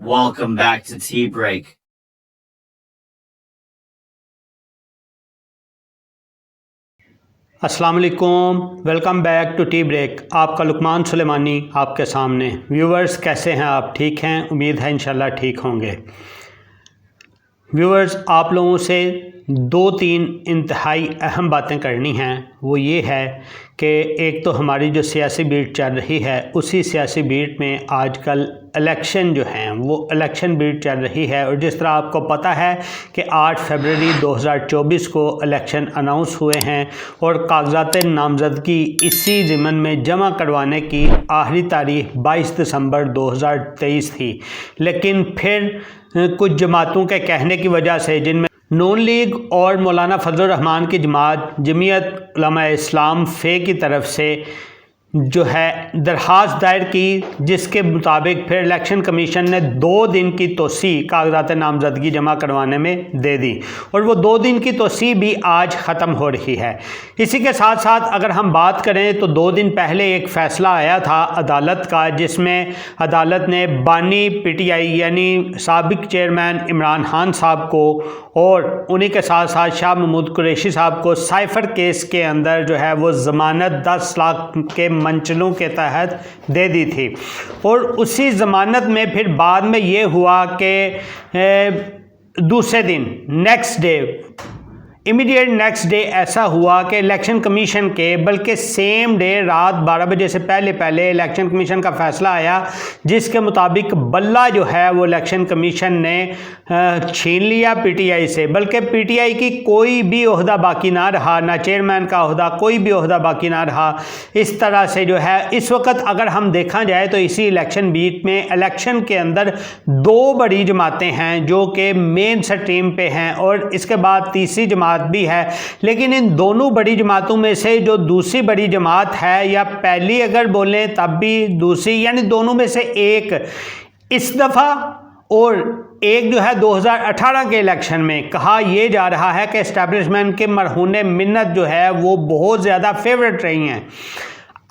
Welcome back to Tea Break. अस्सलाम वालेकुम, welcome back to tea break. आपका लुकमान सुलेमानी आपके सामने। व्यूवर्स कैसे हैं आप? ठीक हैं? उम्मीद है इंशाल्लाह ठीक होंगे। व्यूवर्स, आप लोगों से 2-3 इंतहाई अहम बातें करनी हैं। वो ये है कि एक तो हमारी जो सियासी बीट चल रही है, उसी सियासी बीट में आजकल इलेक्शन जो हैं वो इलेक्शन बीट चल रही है। और जिस तरह आपको पता है कि 8 फरवरी 2024 को इलेक्शन अनाउंस हुए हैं और कागजात नामजदगी इसी ज़िमन में जमा करवाने की आखिरी तारीख 22 दिसंबर 2023 थी। लेकिन फिर कुछ जमातों के कहने की वजह से, जिनमें नून लीग और मौलाना फजल रहमान की जमात जमीयत उलमा इस्लाम फ़े की तरफ से जो है दरख्वास्त दायर की, जिसके मुताबिक फिर इलेक्शन कमीशन ने 2 दिन की तोसी कागजात नामजदगी जमा करवाने में दे दी और वो 2 दिन की तोसी भी आज ख़त्म हो रही है। इसी के साथ साथ अगर हम बात करें तो 2 दिन पहले एक फ़ैसला आया था अदालत का, जिसमें अदालत ने बानी PTI यानी साबिक चेयरमैन इमरान खान साहब को और उन्हीं के साथ साथ शाह महमूद कुरैशी साहब को साइफ़र केस के अंदर जो है वो ज़मानत 10 लाख के मंचलों के तहत दे दी थी। और उसी ज़मानत में फिर बाद में ये हुआ कि दूसरे दिन next day, immediate next day ऐसा हुआ कि इलेक्शन कमीशन के, बल्कि सेम डे रात 12 बजे से पहले इलेक्शन कमीशन का फ़ैसला आया, जिसके मुताबिक बल्ला जो है वो इलेक्शन कमीशन ने छीन लिया PTI से। बल्कि PTI की कोई भी ओहदा बाकी ना रहा, ना चेयरमैन का ओहदा, कोई भी ओहदा बाकी ना रहा। इस तरह से जो है इस वक्त अगर हम देखा जाए तो इसी इलेक्शन बीट में इलेक्शन के अंदर 2 बड़ी जमातें हैं जो कि मेन स्ट्रीम पे हैं और इसके बाद तीसरी जमात भी है। लेकिन इन दोनों बड़ी जमातों में से जो दूसरी बड़ी जमात है, या पहली अगर बोलें तब भी दूसरी, यानी दोनों में से एक इस दफ़ा और एक जो है 2018 के इलेक्शन में कहा यह जा रहा है कि एस्टैब्लिशमेंट के मरहूने मिन्नत जो है वो बहुत ज़्यादा फेवरेट रही हैं।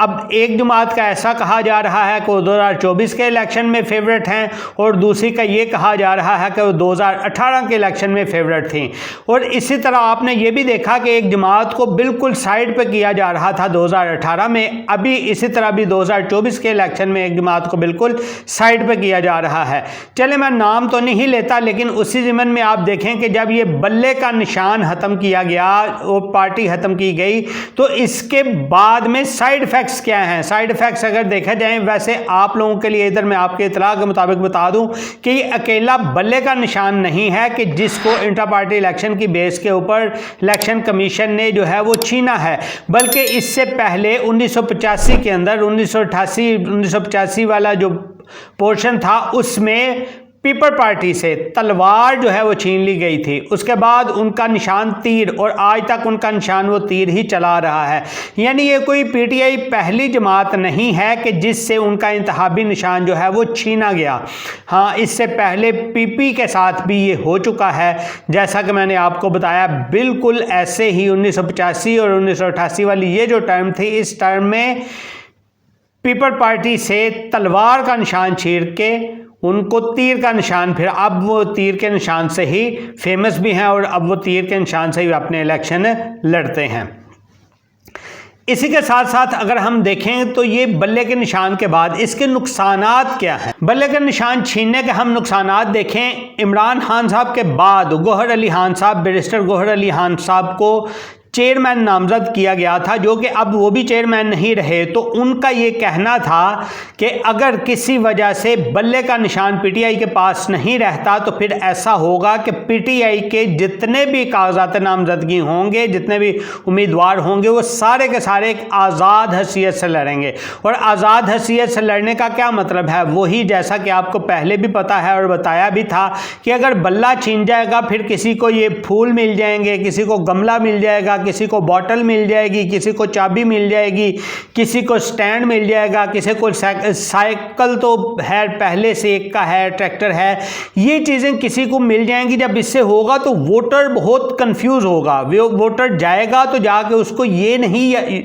अब एक जमात का ऐसा कहा जा रहा है कि वो 2024 के इलेक्शन में फेवरेट हैं और दूसरी का ये कहा जा रहा है कि वो 2018 के इलेक्शन में फेवरेट थी। और इसी तरह आपने ये भी देखा कि एक जमात को बिल्कुल साइड पे किया जा रहा था 2018 में, अभी इसी तरह भी 2024 के इलेक्शन में एक जमात को बिल्कुल साइड पे किया जा रहा है। चले मैं नाम तो नहीं लेता, लेकिन उसी ज़िमन में आप देखें कि जब ये बल्ले का निशान ख़त्म किया गया और पार्टी ख़त्म की गई, तो इसके बाद में साइड इफ़ेक्ट्स क्या हैं। साइड इफेक्ट्स अगर देखा जाए, वैसे आप लोगों के लिए इधर मैं आपके इतला के मुताबिक बता दूं कि ये अकेला बल्ले का निशान नहीं है कि जिसको इंटर पार्टी इलेक्शन की बेस के ऊपर इलेक्शन कमीशन ने जो है वो छीना है, बल्कि इससे पहले 1985 के अंदर 1985 वाला जो पोर्शन था उसमें पीपल पार्टी से तलवार जो है वो छीन ली गई थी। उसके बाद उनका निशान तीर, और आज तक उनका निशान वो तीर ही चला रहा है। यानी ये कोई PTI पहली जमात नहीं है कि जिससे उनका इंतखाबी निशान जो है वो छीना गया। हाँ, इससे पहले PP के साथ भी ये हो चुका है, जैसा कि मैंने आपको बताया। बिल्कुल ऐसे ही 1985 और 1988 वाली ये जो टर्म थी, इस टर्म में पीपल पार्टी से तलवार का निशान छीन के उनको तीर का निशान, फिर अब वो तीर के निशान से ही फेमस भी हैं और अब वो तीर के निशान से ही अपने इलेक्शन लड़ते हैं। इसी के साथ साथ अगर हम देखें तो ये बल्ले के निशान के बाद इसके नुकसानात क्या हैं। बल्ले के निशान छीनने के हम नुकसानात देखें, इमरान खान साहब के बाद गौहर अली खान साहब, बैरिस्टर गौहर अली खान साहब को चेयरमैन नामजद किया गया था, जो कि अब वो भी चेयरमैन नहीं रहे। तो उनका ये कहना था कि अगर किसी वजह से बल्ले का निशान PTI के पास नहीं रहता तो फिर ऐसा होगा कि PTI के जितने भी कागजात नामजदगी होंगे, जितने भी उम्मीदवार होंगे, वो सारे के सारे एक आज़ाद हैसियत से लड़ेंगे। और आज़ाद हैसियत से लड़ने का क्या मतलब है? वही जैसा कि आपको पहले भी पता है और बताया भी था कि अगर बल्ला छीन जाएगा, फिर किसी को ये फूल मिल जाएंगे, किसी को गमला मिल जाएगा, किसी को बॉटल मिल जाएगी, किसी को चाबी मिल जाएगी, किसी को स्टैंड मिल जाएगा, किसी को साइकिल तो है पहले से एक का है, ट्रैक्टर है, ये चीज़ें किसी को मिल जाएंगी। जब इससे होगा तो वोटर बहुत कंफ्यूज होगा। वोटर जाएगा तो जाके उसको ये नहीं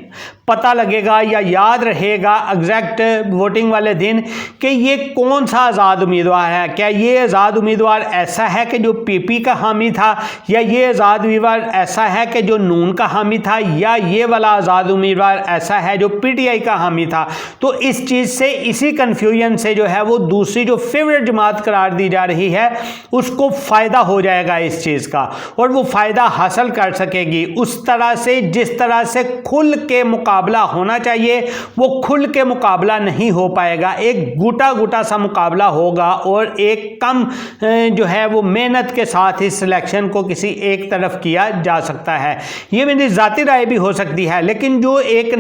पता लगेगा या याद रहेगा एग्जैक्ट वोटिंग वाले दिन कि ये कौन सा आज़ाद उम्मीदवार है। क्या ये आज़ाद उम्मीदवार ऐसा है कि जो पीपी का हामी था, या ये आज़ाद उम्मीदवार ऐसा है कि जो नून का हामी था, या ये वाला आज़ाद उम्मीदवार ऐसा है जो पीटीआई का हामी था। तो इस चीज़ से, इसी कन्फ्यूजन से जो है वो दूसरी जो फेवरेट जमात करार दी जा रही है उसको फ़ायदा हो जाएगा इस चीज़ का, और वो फ़ायदा हासिल कर सकेगी। उस तरह से जिस तरह से खुल के मुकाबला होना चाहिए वो खुल के मुकाबला नहीं हो पाएगा। एक गुटा गुटा सा मुकाबला होगा और एक कम जो है वो मेहनत के साथ इस सिलेक्शन को किसी एक तरफ किया जा सकता है। ये मेरी ज़ाती राय भी हो सकती है, लेकिन जो एक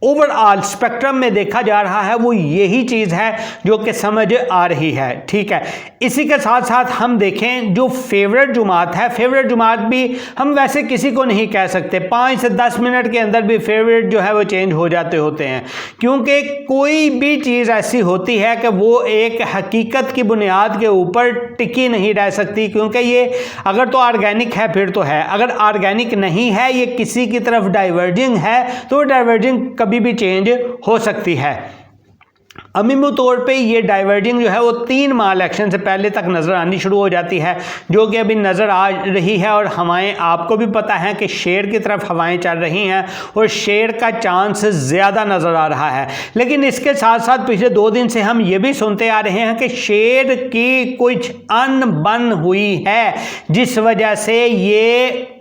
ओवरऑल स्पेक्ट्रम में देखा जा रहा है वो यही चीज़ है जो कि समझ आ रही है। ठीक है, इसी के साथ साथ हम देखें जो फेवरेट जुमात है, फेवरेट जुमात भी हम वैसे किसी को नहीं कह सकते। 5 से 10 मिनट के अंदर भी फेवरेट जो है वो चेंज हो जाते होते हैं, क्योंकि कोई भी चीज़ ऐसी होती है कि वो एक हकीकत की बुनियाद के ऊपर टिकी नहीं रह सकती। क्योंकि ये अगर तो ऑर्गेनिक है फिर तो है, अगर ऑर्गेनिक नहीं है, ये किसी की तरफ डाइवर्जिंग है, तो डाइवर्जिंग कभी भी चेंज हो सकती है। अमीमू तौर पे ये डाइवर्जिंग जो है वो 3 माह इलेक्शन से पहले तक नज़र आनी शुरू हो जाती है, जो कि अभी नज़र आ रही है। और हवाएं, आपको भी पता है कि शेर की तरफ हवाएं चल रही हैं और शेर का चांस ज़्यादा नज़र आ रहा है। लेकिन इसके साथ साथ पिछले 2 दिन से हम ये भी सुनते आ रहे हैं कि शेर की कुछ अनबन हुई है, जिस वजह से ये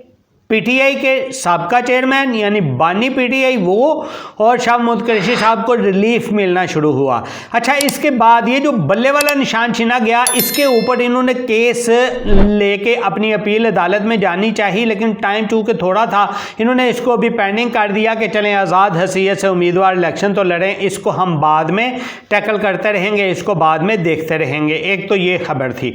पीटीआई के साबका चेयरमैन यानी बानी पीटीआई वो और शाह महमूद कुरैशी साहब को रिलीफ मिलना शुरू हुआ। अच्छा, इसके बाद ये जो बल्ले वाला निशान छीना गया, इसके ऊपर इन्होंने केस लेके अपनी अपील अदालत में जानी चाहिए, लेकिन टाइम चूँकि थोड़ा था, इन्होंने इसको अभी पेंडिंग कर दिया कि चलें आज़ाद हैसियत से उम्मीदवार इलेक्शन तो लड़ें, इसको हम बाद में टैकल करते रहेंगे, इसको बाद में देखते रहेंगे। एक तो ये खबर थी।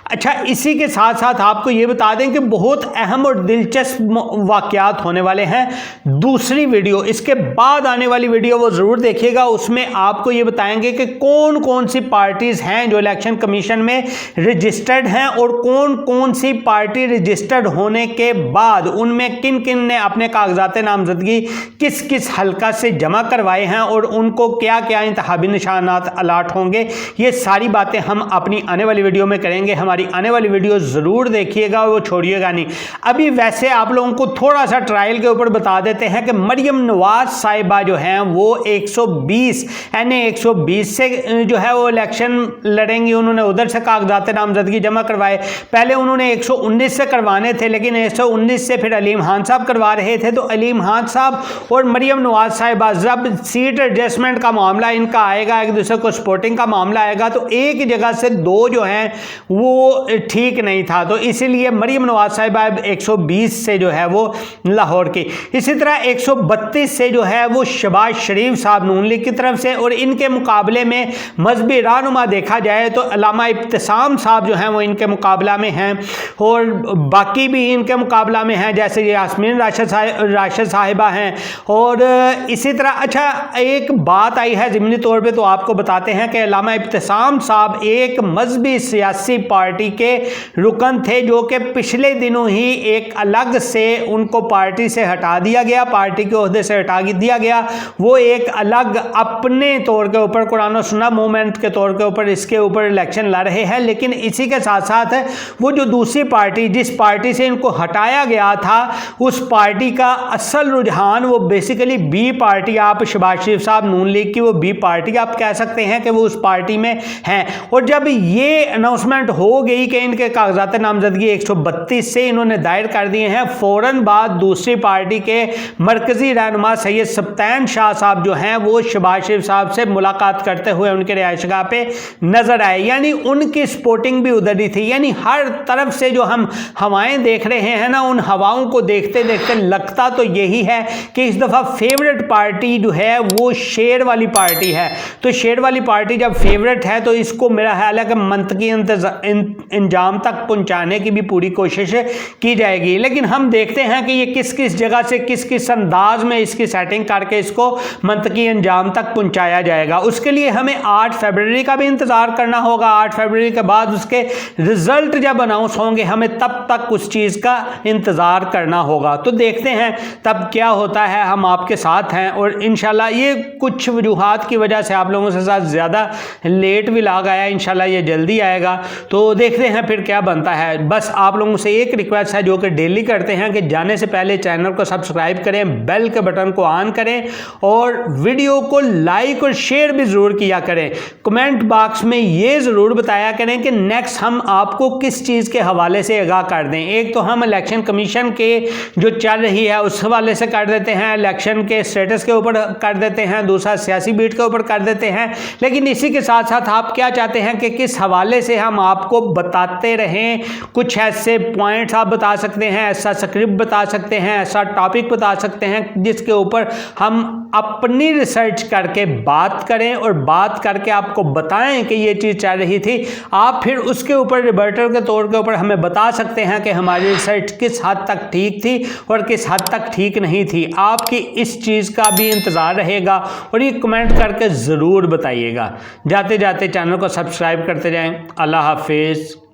अच्छा, इसी के साथ साथ आपको ये बता दें कि बहुत अहम और दिलचस्प वाक़यात होने वाले हैं। दूसरी वीडियो, इसके बाद आने वाली वीडियो वो ज़रूर देखिएगा, उसमें आपको ये बताएंगे कि कौन कौन सी पार्टीज़ हैं जो इलेक्शन कमीशन में रजिस्टर्ड हैं, और कौन कौन सी पार्टी रजिस्टर्ड होने के बाद उनमें किन किन ने अपने कागजात नामजदगी किस किस हल्का से जमा करवाए हैं, और उनको क्या क्या इंतखाबी निशानात अलाट होंगे। ये सारी बातें हम अपनी आने वाली वीडियो में करेंगे। हमारी आने वाली वीडियो ज़रूर देखिएगा, वो छोड़िएगा नहीं। अभी वैसे आप लोगों को थोड़ा सा ट्रायल के ऊपर बता देते हैं कि मरियम नवाज साहिबा जो हैं वो 120 NA 120 से जो है वो इलेक्शन लड़ेंगी। उन्होंने उधर से कागजात नामजदगी जमा करवाए। पहले उन्होंने 119 से करवाने थे, लेकिन 119 से फिर अलीम खान साहब करवा रहे थे। तो अलीम खान साहब और मरियम नवाज साहिबा, जब सीट एडजस्टमेंट का मामला इनका आएगा, एक दूसरे को सपोर्टिंग का मामला आएगा, तो एक जगह से 2 जो हैं वो ठीक नहीं था। तो इसीलिए मरियम नवाज साहिबा 120 से जो है वो लाहौर की, इसी तरह 132 से जो है वो शहबाज शरीफ साहब नून लीग की तरफ से, और इनके मुकाबले में मजहबी रहनुमा देखा जाए तो अल्लामा इब्तिसाम साहब जो हैं वो इनके मुकाबला में हैं, और बाकी भी इनके मुकाबला में हैं, जैसे यास्मीन राशिद साहिबा हैं। और इसी तरह अच्छा, एक बात आई है ज़िमनी तौर पे, तो आपको बताते हैं कि अल्लामा इब्तिसाम साहब एक मजहबी सियासी पार्टी के रुकन थे, जो कि पिछले दिनों ही एक अलग से उनको पार्टी से हटा दिया गया, पार्टी के ओहदे से हटा दिया गया। वो एक अलग अपने तौर के ऊपर कुरान और सुन्नत मूवमेंट के तौर के ऊपर इसके ऊपर इलेक्शन लड़ रहे हैं। लेकिन इसी के साथ साथ वो जो दूसरी पार्टी, जिस पार्टी से इनको हटाया गया था, उस पार्टी का असल रुझान वो बेसिकली बी पार्टी, आप शहबाज शरीफ साहब नून लीग की वो बी पार्टी आप कह सकते हैं कि वो उस पार्टी में हैं। और जब ये अनाउंसमेंट हो गई कि इनके कागजात नामजदगी 132 से इन्होंने दायर कर दिए हैं, फ़ौरन बाद दूसरी पार्टी के मरकज़ी रहनुमा सैयद सब्तैन शाह साहब जो हैं वो शहबाज शरीफ साहब से मुलाकात करते हुए उनके रिहाइशगाह पे नज़र आए। यानी उनकी सपोर्टिंग भी उधर ही थी। यानी हर तरफ से जो हम हवाएं देख रहे हैं ना, उन हवाओं को देखते देखते लगता तो यही है कि इस दफ़ा फेवरेट पार्टी जो है वो शेर वाली पार्टी है। तो शेर वाली पार्टी जब फेवरेट है तो इसको मेरा ख्याल है कि मंतकी इंजाम तक पहुंचाने की भी पूरी कोशिश की जाएगी। लेकिन हम हम देखते हैं कि ये किस किस जगह से किस किस अंदाज में इसकी सेटिंग करके इसको मंतकी अंजाम तक पहुंचाया जाएगा। उसके लिए हमें 8 फरवरी का भी इंतज़ार करना होगा। 8 फरवरी के बाद उसके रिजल्ट जब अनाउंस होंगे हमें तब तक उस चीज़ का इंतज़ार करना होगा। तो देखते हैं तब क्या होता है, हम आपके साथ हैं। और इंशाल्लाह ये कुछ वजूहात की वजह से आप लोगों के साथ ज़्यादा लेट भी लाग आया, इंशाल्लाह ये जल्दी आएगा। तो देखते हैं फिर क्या बनता है। बस आप लोगों से एक रिक्वेस्ट है जो कि डेली करते हैं कि जाने से पहले चैनल को सब्सक्राइब करें, बेल के बटन को ऑन करें और वीडियो को लाइक और शेयर भी ज़रूर किया करें। कमेंट बॉक्स में ये ज़रूर बताया करें कि नेक्स्ट हम आपको किस चीज़ के हवाले से आगाह कर दें। एक तो हम इलेक्शन कमीशन के जो चल रही है उस हवाले से कर देते हैं, इलेक्शन के स्टेटस के ऊपर कर देते हैं, दूसरा सियासी बीट के ऊपर कर देते हैं। लेकिन इसी के साथ साथ आप क्या चाहते हैं कि किस हवाले से हम आपको बताते रहें। कुछ ऐसे पॉइंट्स आप बता सकते हैं, ऐसा स्क्रिप्ट बता सकते हैं, ऐसा टॉपिक बता सकते हैं जिसके ऊपर हम अपनी रिसर्च करके बात करें और बात करके आपको बताएं कि ये चीज़ चल रही थी। आप फिर उसके ऊपर रिबर्टर के तौर के ऊपर हमें बता सकते हैं कि हमारी रिसर्च किस हद तक ठीक थी और किस हद तक ठीक नहीं थी। आपकी इस चीज़ का भी इंतज़ार रहेगा और ये कमेंट करके ज़रूर बताइएगा। जाते जाते चैनल को सब्सक्राइब करते जाएं। अल्लाह हाफिज़।